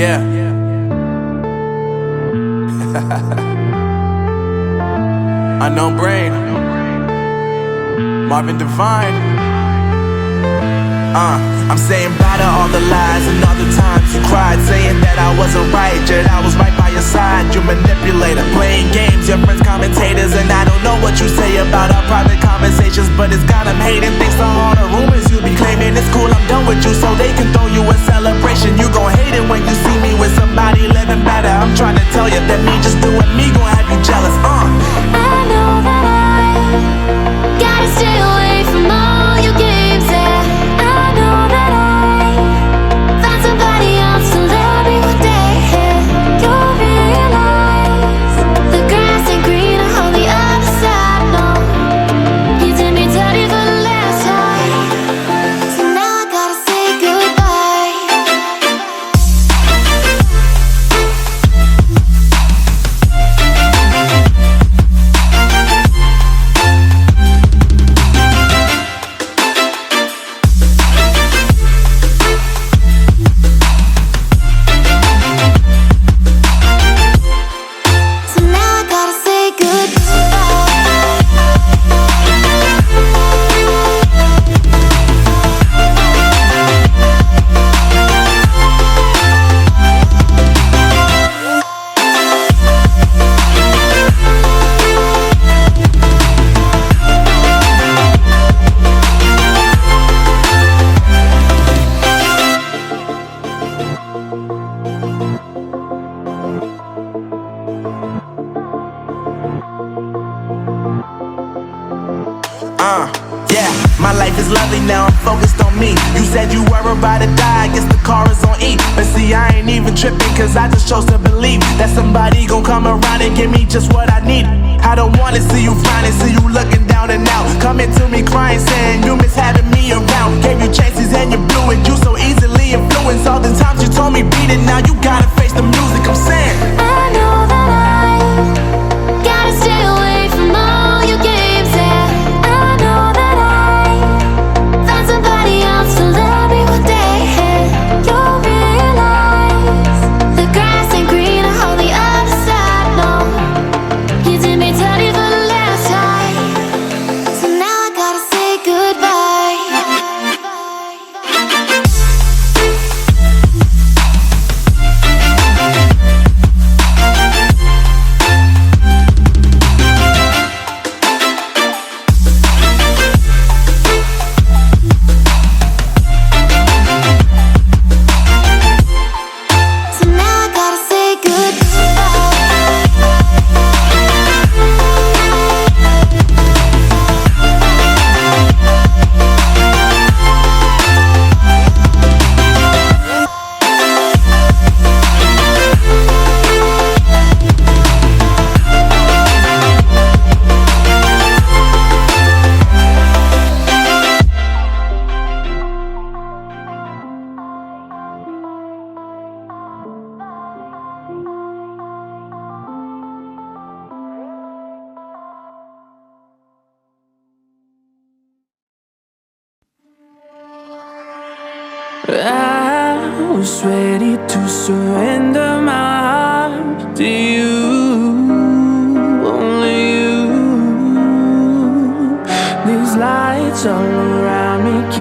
Yeah. Unknown Brain, Marvin Divine. I'm saying bye to all the lies and all the times you cried, saying that I wasn't right, yet I was right by your side. You manipulator, playing games, your friends commentators, and I don't know what you say about our private conversations, but it's got them hating. Thanks to all the rumors you be claiming. It's cool, I'm done with you, so they can throw you a celebration. You gon' hate it when you see me with somebody living better. I'm trying to tell you that me just doing me gon' have you jealous. I know that I gotta stay away from all your games, yeah. I know that I find somebody else to love me one day, yeah. You'll realize the grass ain't greener on the other side, no. You did me dirty for the last time, so now I gotta say goodbye. So now I gotta say Yeah, my life is lovely now, I'm focused on me. You said you were about to die, I guess the car is on E. But see, I ain't even tripping, cause I just chose to believe that somebody gon' come around and give me just what I need. I don't wanna see you frowning, see you looking down and out, coming to me crying, saying you miss having me around. Gave you chances and you blew it, you so easily influenced. All the times you told me beat it, now you gotta face the music. I'm saying I know that I gotta stay away from all your games, yeah. I know that I find somebody else to love me one day, yeah. You'll realize the grass ain't greener on the other side, no. You did me dirty for the last time, so now I gotta say goodbye. So now I gotta say I was ready to surrender my heart to you, only you. These lights all around me